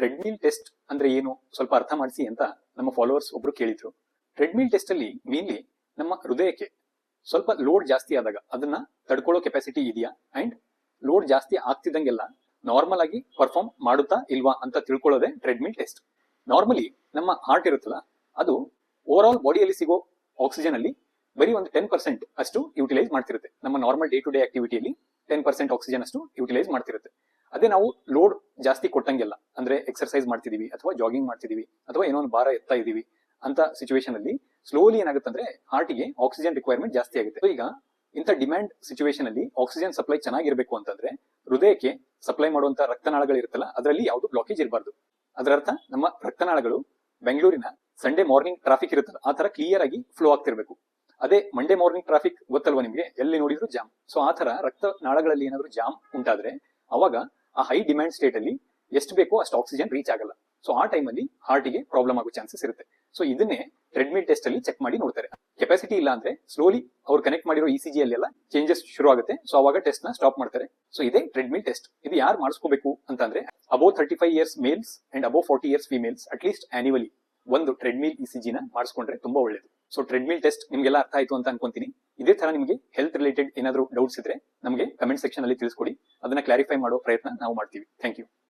Treadmill test ಅಂದ್ರೆ ಏನು ಸ್ವಲ್ಪ ಅರ್ಥ ಮಾಡಿಸಿ ಅಂತ ನಮ್ಮ ಫಾಲೋವರ್ಸ್ ಒಬ್ರು ಕೇಳಿದ್ರು. ಟ್ರೆಡ್ಮಿಲ್ ಟೆಸ್ಟ್ ಅಲ್ಲಿ ಮೇನ್ಲಿ ನಮ್ಮ ಹೃದಯಕ್ಕೆ ಸ್ವಲ್ಪ ಲೋಡ್ ಜಾಸ್ತಿ ಆದಾಗ ಅದನ್ನ ತಡ್ಕೊಳ್ಳೋ ಕೆಪಾಸಿಟಿ ಇದೆಯಾ ಅಂಡ್ ಲೋಡ್ ಜಾಸ್ತಿ ಆಗ್ತಿದ್ದಂಗೆಲ್ಲ ನಾರ್ಮಲ್ ಆಗಿ ಪರ್ಫಾರ್ಮ್ ಮಾಡುತ್ತಾ ಇಲ್ವಾ ಅಂತ ತಿಳ್ಕೊಳ್ಳೋದೇ ಟ್ರೆಡ್ಮಿಲ್ ಟೆಸ್ಟ್. ನಾರ್ಮಲಿ ನಮ್ಮ ಹಾರ್ಟ್ ಇರುತ್ತಲ್ಲ, ಅದು ಓವರ್ ಆಲ್ ಬಾಡಿಯಲ್ಲಿ ಸಿಗೋ ಆಕ್ಸಿಜನ್ ಅಲ್ಲಿ ಬರೀ ಒಂದು 10% ಅಷ್ಟು ಯುಟಿಲೈಸ್ ಮಾಡ್ತಿರುತ್ತೆ. ನಮ್ಮ ನಾರ್ಮಲ್ ಡೇ ಟು ಡೇ ಆಕ್ಟಿವಿಟಿಯಲ್ಲಿ 10% ಆಕ್ಸಿಜನ್ ಅಷ್ಟು ಯುಟಿಲೈಸ್ ಮಾಡ್ತಿರುತ್ತೆ. ಅದೇ ನಾವು ಲೋಡ್ ಜಾಸ್ತಿ ಕೊಟ್ಟಂಗೆಲ್ಲ, ಅಂದ್ರೆ ಎಕ್ಸರ್ಸೈಸ್ ಮಾಡ್ತಿದೀವಿ ಅಥವಾ ಜಾಗಿಂಗ್ ಮಾಡ್ತಿದೀವಿ ಅಥವಾ ಏನೋ ಒಂದು ಭಾರ ಎತ್ತಾ ಇದೀವಿ ಅಂತ ಸಿಚುವೇಶನ್ ಅಲ್ಲಿ ಸ್ಲೋಲಿ ಏನಾಗುತ್ತೆ ಅಂದ್ರೆ ಹಾರ್ಟಿಗೆ ಆಕ್ಸಿಜನ್ ರಿಕ್ವೈರ್ಮೆಂಟ್ ಜಾಸ್ತಿ ಆಗುತ್ತೆ. ಈಗ ಇಂಥ ಡಿಮ್ಯಾಂಡ್ ಸಿಚುವೇಶನ್ ಅಲ್ಲಿ ಆಕ್ಸಿಜನ್ ಸಪ್ಲೈ ಚೆನ್ನಾಗಿರ್ಬೇಕು ಅಂತಂದ್ರೆ ಹೃದಯಕ್ಕೆ ಸಪ್ಲೈ ಮಾಡುವಂತ ರಕ್ತನಾಳಗಳು ಇರುತ್ತಲ್ಲ, ಅದರಲ್ಲಿ ಯಾವುದು ಬ್ಲಾಕೇಜ್ ಇರಬಾರ್ದು. ಅದರ ಅರ್ಥ ನಮ್ಮ ರಕ್ತನಾಳಗಳು ಬೆಂಗಳೂರಿನ ಸಂಡೇ ಮಾರ್ನಿಂಗ್ ಟ್ರಾಫಿಕ್ ಇರುತ್ತಲ್ಲ ಆ ತರ ಕ್ಲಿಯರ್ ಆಗಿ ಫ್ಲೋ ಆಗ್ತಿರ್ಬೇಕು. ಅದೇ ಮಂಡೇ ಮಾರ್ನಿಂಗ್ ಟ್ರಾಫಿಕ್ ಗೊತ್ತಲ್ವಾ ನಿಮ್ಗೆ, ಎಲ್ಲಿ ನೋಡಿದ್ರು ಜಾಮ್. ಸೊ ಆ ತರ ರಕ್ತನಾಳಗಳಲ್ಲಿ ಏನಾದ್ರು ಜಾಮ್ ಉಂಟಾದ್ರೆ ಅವಾಗ ಆ ಹೈ ಡಿಮ್ಯಾಂಡ್ ಸ್ಟೇಟ್ ಅಲ್ಲಿ ಎಷ್ಟು ಬೇಕೋ ಅಷ್ಟು ಆಕ್ಸಿಜನ್ ರೀಚ್ ಆಗಲ್ಲ. ಸೊ ಆ ಟೈಮ್ ಅಲ್ಲಿ ಹಾರ್ಟಿಗೆ ಪ್ರಾಬ್ಲಮ್ ಆಗೋ ಚಾನ್ಸಸ್ ಇರುತ್ತೆ. ಸೊ ಇದನ್ನೇ ಟ್ರೆಡ್ಮಿಲ್ ಟೆಸ್ಟ್ ಅಲ್ಲಿ ಚೆಕ್ ಮಾಡಿ ನೋಡ್ತಾರೆ. ಕೆಪಾಸಿಟಿ ಇಲ್ಲ ಅಂದ್ರೆ ಸ್ಲೋಲಿ ಅವ್ರು ಕನೆಕ್ಟ್ ಮಾಡಿರೋ ಇಸಿಜಿ ಅಲ್ಲಿ ಎಲ್ಲ ಚೇಂಜಸ್ ಶುರು ಆಗುತ್ತೆ. ಸೊ ಅವಾಗ ಟೆಸ್ಟ್ ನ ಸ್ಟಾಪ್ ಮಾಡ್ತಾರೆ. ಸೊ ಇದೇ ಟ್ರೆಡ್ಮಿಲ್ ಟೆಸ್ಟ್. ಇದು ಯಾರು ಮಾಡಿಸ್ಕೋಬೇಕು ಅಂತಂದ್ರೆ above 35 years males and above 40 years females at least annually ಒಂದು ಟ್ರೆಡ್ಮಿಲ್ ಇಸಿಜಿ ನ ಮಾಡಿಸ್ಕೊಂಡ್ರೆ ತುಂಬಾ ಒಳ್ಳೇದು. ಸೊ ಟ್ರೆಡ್ಮಿಲ್ ಟೆಸ್ಟ್ ನಿಮ್ಗೆಲ್ಲ ಅರ್ಥ ಆಯ್ತು ಅಂತ ಅನ್ಕೊಂತೀನಿ. ಇದೇ ತರ ನಿಮಗೆ ಹೆಲ್ತ್ ರಿಲೇಟೆಡ್ ಏನಾದ್ರು ಡೌಟ್ಸ್ ಇದ್ರೆ ನಮಗೆ ಕಮೆಂಟ್ ಸೆಕ್ಷನ್ ಅಲ್ಲಿ ತಿಳಿಸ್ಕೊಡಿ. ಅದನ್ನ ಕ್ಲಾರಿಫೈ ಮಾಡೋ ಪ್ರಯತ್ನ ನಾವು ಮಾಡ್ತೀವಿ. Thank you.